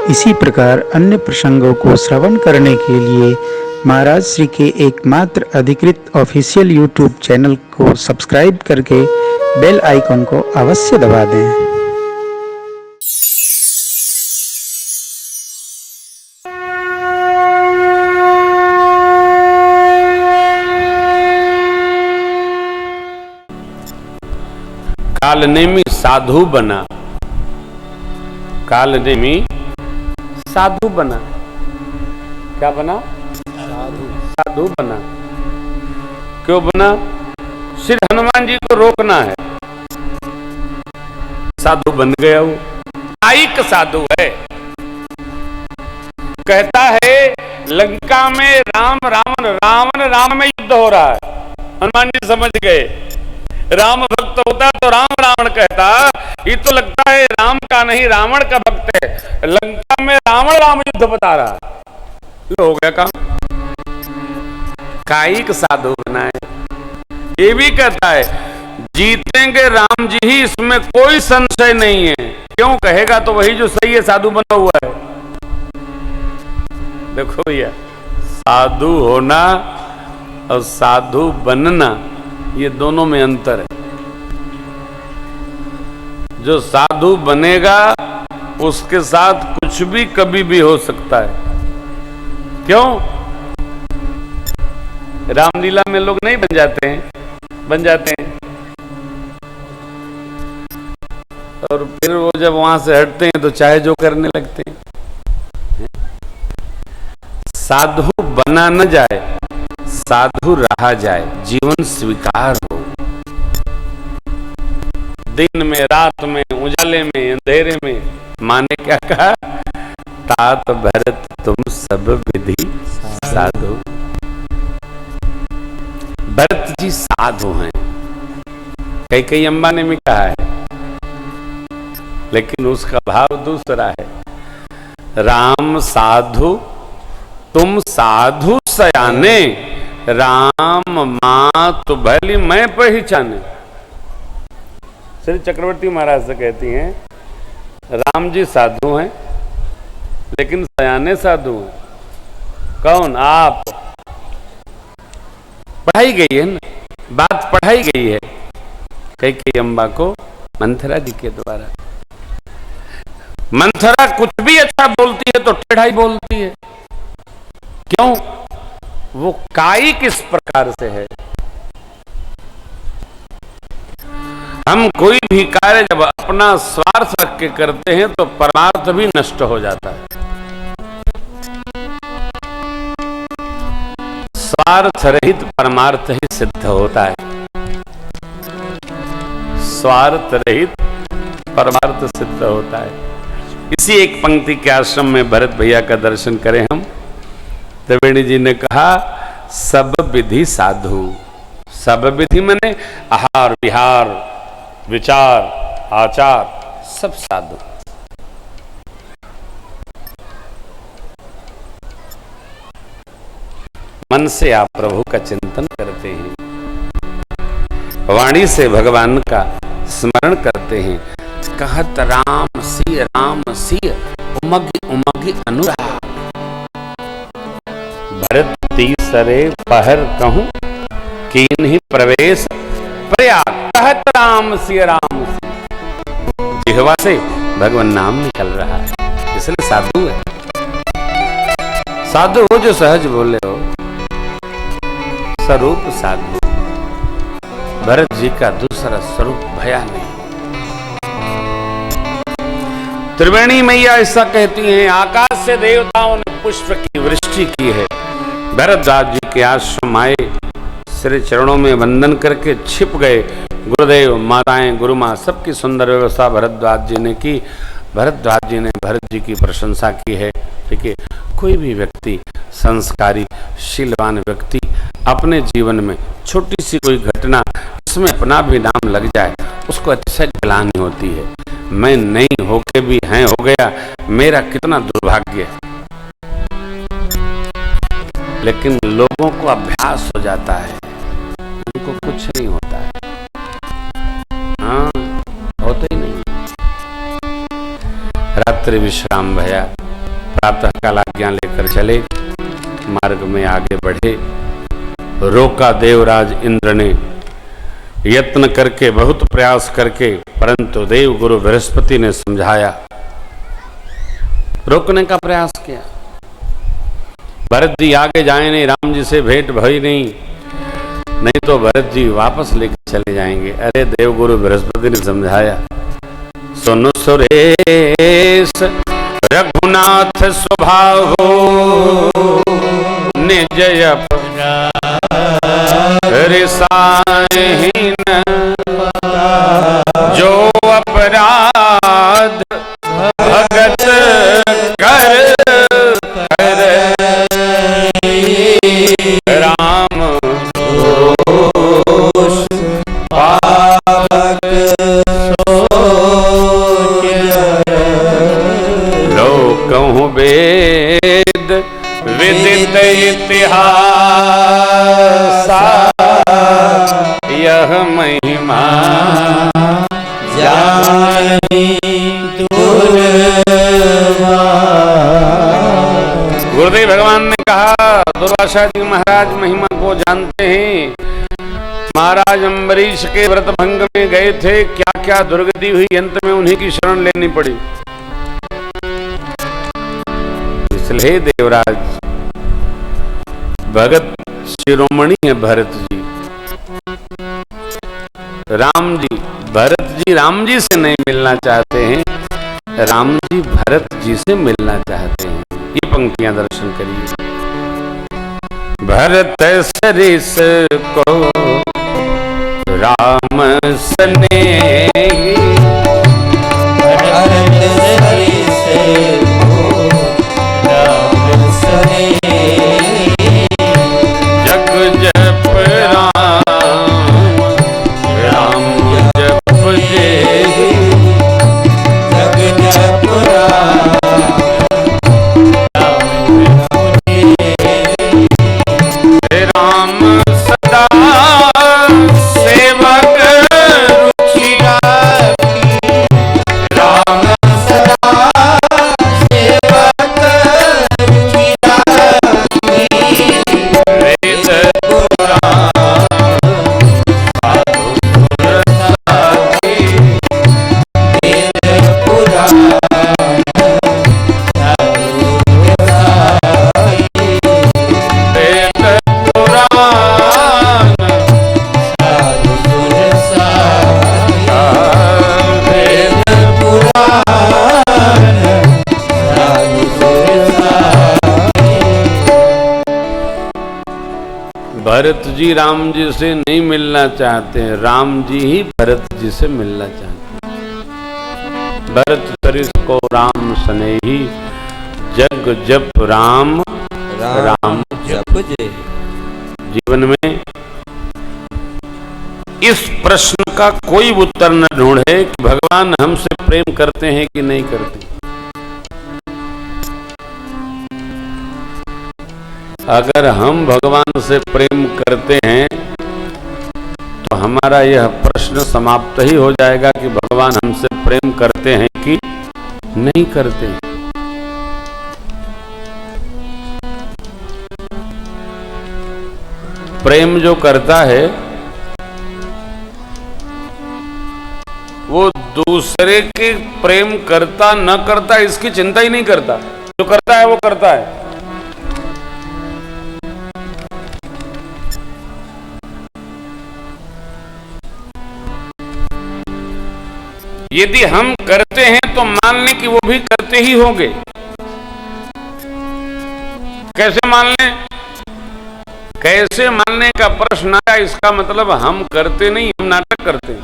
इसी प्रकार अन्य प्रसंगों को श्रवण करने के लिए महाराज श्री के एकमात्र अधिकृत ऑफिशियल यूट्यूब चैनल को सब्सक्राइब करके बेल आइकन को अवश्य दबा दें। कालनेमी साधु बना, कालनेमी साधु बना। क्या बना? साधु बना। क्यों बना? श्री हनुमान जी को रोकना है, साधु बन गया। वो कायिक साधु है। कहता है लंका में रावण में युद्ध हो रहा है। हनुमान जी समझ गए, राम भक्त होता तो राम रावण कहता, ये तो लगता है राम का नहीं रावण का भक्त है। लंका में राम युद्ध बता रहा है, ये हो गया काम। कायिक साधु बना है। ये भी कहता है जीतेंगे राम जी ही, इसमें कोई संशय नहीं है। क्यों कहेगा? तो वही जो सही है, साधु बना हुआ है। देखो भैया, साधु होना और साधु बनना, ये दोनों में अंतर है। जो साधु बनेगा उसके साथ कुछ भी कभी भी हो सकता है। क्यों? रामलीला में लोग नहीं बन जाते हैं, बन जाते हैं, और फिर वो जब वहां से हटते हैं तो चाहे जो करने लगते हैं। साधु बना न जाए, साधु रहा जाए, जीवन स्वीकार हो। दिन में, रात में, उजाले में, अंधेरे में। माने क्या कहा? तात भरत तुम सब विधि साधु। भरत जी साधु हैं। कई अंबा ने भी कहा है, लेकिन उसका भाव दूसरा है। राम साधु तुम साधु सयाने, राम मात भली मैं पहचाने। श्री चक्रवर्ती महाराज से कहती हैं, राम जी साधु हैं लेकिन सयाने साधु हैं। कौन? आप। पढ़ाई गई है ना, बात पढ़ाई गई है कई अंबा को मंथरा जी के द्वारा। मंथरा कुछ भी अच्छा बोलती है तो टेढ़ाई बोलती है। क्यों? वो कायिक इस प्रकार से है। हम कोई भी कार्य जब अपना स्वार्थ रख के करते हैं तो परमार्थ भी नष्ट हो जाता है। स्वार्थ रहित परमार्थ ही सिद्ध होता है। स्वार्थ रहित परमार्थ सिद्ध होता है। इसी एक पंक्ति के आश्रम में भरत भैया का दर्शन करें हम। त्रिवेणी जी ने कहा सब विधि साधु। सब विधि माने आहार विहार विचार आचार सब साधु। मन से आप प्रभु का चिंतन करते हैं, वाणी से भगवान का स्मरण करते हैं। कहत राम सिय उमगी उमगी अनुराग। भरत तीसरे पहर कहूं कीन्ही प्रवेश प्रयाग। कहत राम सिय जिह्वा से भगवान नाम निकल रहा है, इसलिए साधु है। साधु हो जो सहज बोले हो, स्वरूप साधु। भरत जी का दूसरा स्वरूप भया नहीं। त्रिवेणी मैया ऐसा कहती हैं, आकाश से देवताओं ने पुष्प की वृष्टि की है। भरद्वाज जी के आश्रम आए, श्री चरणों में वंदन करके छिप गए। गुरुदेव, माताएं, गुरुमां, सबकी सुंदर व्यवस्था भरद्वाज जी ने की। भरद्वाज जी ने भरत जी की प्रशंसा की है। देखिए, कोई भी व्यक्ति, संस्कारी शीलवान व्यक्ति अपने जीवन में छोटी सी कोई घटना, इसमें अपना भी नाम लग जाए, उसको अतिशय ग्लानि होती है। मैं नहीं होके भी हैं हो गया, मेरा कितना दुर्भाग्य है। लेकिन लोगों को अभ्यास हो जाता है, उनको कुछ नहीं होता है। हाँ, होता ही नहीं। रात्रि विश्राम भया, प्रातः काल आज्ञा लेकर चले, मार्ग में आगे बढ़े। रोका देवराज इंद्र ने, यत्न करके, बहुत प्रयास करके, परंतु देव गुरु बृहस्पति ने समझाया, रोकने का प्रयास किया। भरत जी आगे जाए नहीं, राम जी से भेंट भई नहीं तो भरत जी वापस लेकर चले जाएंगे। अरे देव गुरु बृहस्पति ने समझाया, सुनो सुरेश रघुनाथ स्वभाव निज रिसाहीन, जो अपराध भगत कर राम लोकहु वेद विदित इतिहास, यह महिमा जानी गुरुदेव भगवान ने कहा, दुर्वासा जी महाराज महिमा को जानते हैं। महाराज अम्बरीश के व्रत भंग में गए थे, क्या क्या दुर्गति हुई, अंत में उन्हीं की शरण लेनी पड़ी। इसलिए देवराज भगत शिरोमणि है भरत जी। राम जी, भरत जी राम जी से नहीं मिलना चाहते हैं, राम जी भरत जी से मिलना चाहते हैं। ये पंक्तियां दर्शन करिए। भरत सरिस को राम स्नेही, भरत सरिस को राम स्नेही, जग जप राम राम जप जेहि, जग जप राम राम सदा सेवक रुचि राखी, राम सदा सेवक रुचि राखी, वेद पुराण साधु सुर साखी, वेद पुराण भरत जी राम जी से नहीं मिलना चाहते हैं, राम जी ही भरत जी से मिलना चाहते हैं। भरत सरिस को राम स्नेही, जग जप राम राम जप जे। जीवन में इस प्रश्न का कोई उत्तर न ढूंढे कि भगवान हमसे प्रेम करते हैं कि नहीं करते। अगर हम भगवान से प्रेम करते हैं तो हमारा यह प्रश्न समाप्त ही हो जाएगा कि भगवान हमसे प्रेम करते हैं कि नहीं करते। प्रेम जो करता है वो दूसरे के प्रेम करता न करता इसकी चिंता ही नहीं करता, जो करता है वो करता है। यदि हम करते हैं तो मान लें कि वो भी करते ही होंगे। कैसे मान लें? कैसे मानने का प्रश्न आया, इसका मतलब हम करते नहीं, हम नाटक करते हैं।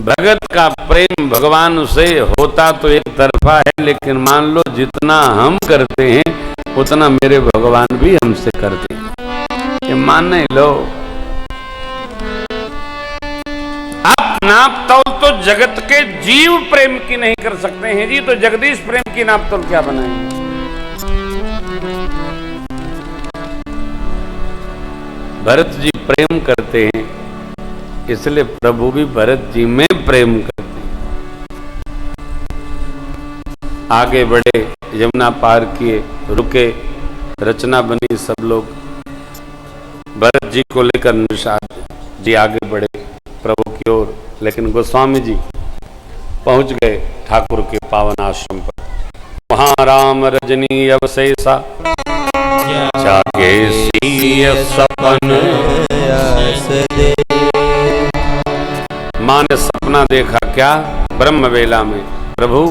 भगत का प्रेम भगवान से होता तो एक तरफा है, लेकिन मान लो जितना हम करते हैं उतना मेरे भगवान भी हमसे करते हैं। ये मान नहीं लो। आप नाप तौल तो जगत के जीव प्रेम की नहीं कर सकते हैं जी, तो जगदीश प्रेम की नाप तौल क्या बनाएंगे? भरत जी प्रेम करते हैं, इसलिए प्रभु भी भरत जी में प्रेम करते हैं। आगे बढ़े, यमुना पार किए, रुके, रचना बनी, सब लोग भरत जी को लेकर निषाद जी आगे बढ़े प्रभु की ओर, लेकिन गोस्वामी जी पहुंच गए ठाकुर के पावन आश्रम पर। वहां राम रजनी अवशेषा जागे सीय सपन, मां ने सपना देखा क्या ब्रह्म वेला में, प्रभु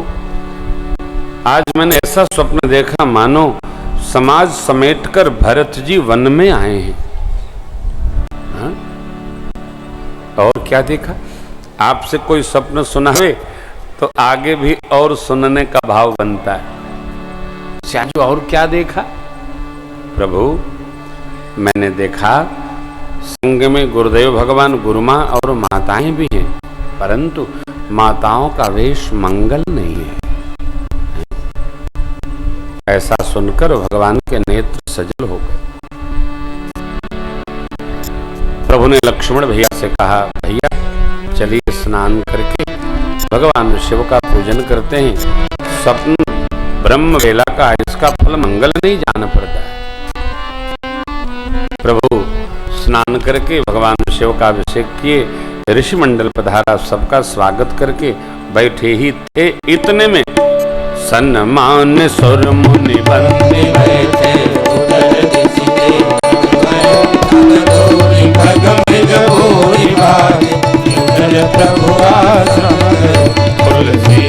आज मैंने ऐसा स्वप्न देखा मानो समाज समेटकर भरत जी वन में आए हैं। हाँ? और क्या देखा? आपसे कोई स्वप्न सुनावे तो आगे भी और सुनने का भाव बनता है। चाचू और क्या देखा? प्रभु मैंने देखा संग में गुरुदेव भगवान, गुरुमा और माताएं भी हैं, परंतु माताओं का वेश मंगल नहीं है। ऐसा सुनकर भगवान के नेत्र सजल हो गए। प्रभु ने लक्ष्मण भैया से कहा, भैया चलिए स्नान करके भगवान शिव का पूजन करते हैं। स्वप्न ब्रह्म वेला का, इसका फल मंगल नहीं जान पड़ता है। प्रभु स्नान करके भगवान शिव का अभिषेक किए, ऋषि मंडल पधारा, सबका स्वागत करके बैठे ही थे, इतने में सन्मान सुर मुनि बंदे बैठे, उदर दिसिते प्रभु आश्रम तुलसी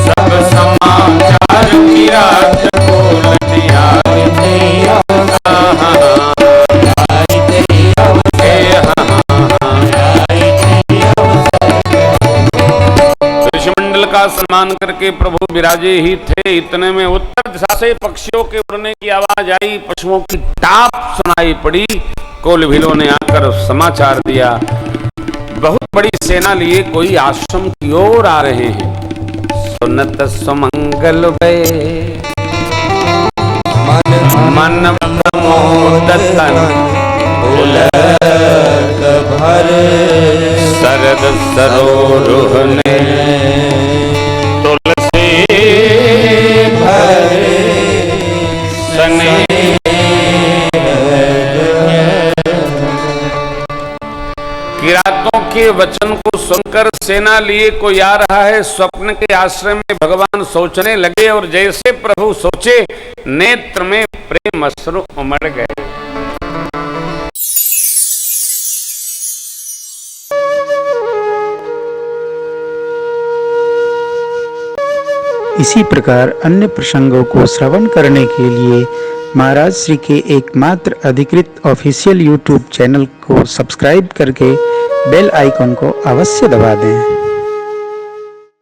सब समाचार किया सम्मान करके प्रभु विराजे ही थे, इतने में उत्तर दिशा से पक्षियों के उड़ने की आवाज आई, पशुओं की टाप सुनाई पड़ी। कोलभिलों ने आकर समाचार दिया, बहुत बड़ी सेना लिए कोई आश्रम की ओर आ रहे हैं। सुनत सुमंगल भय मन प्रमोद तन उलक भर, शरद सरोरुह ने किरातों के वचन को सुनकर सेना लिए कोई आ रहा है। स्वप्न के आश्रय में भगवान सोचने लगे और जैसे प्रभु सोचे, नेत्र में प्रेम अश्रु उमड़ गए। इसी प्रकार अन्य प्रसंगों को श्रवण करने के लिए महाराज श्री के एकमात्र अधिकृत ऑफिशियल यूट्यूब चैनल को सब्सक्राइब करके बेल आइकन को अवश्य दबा दें।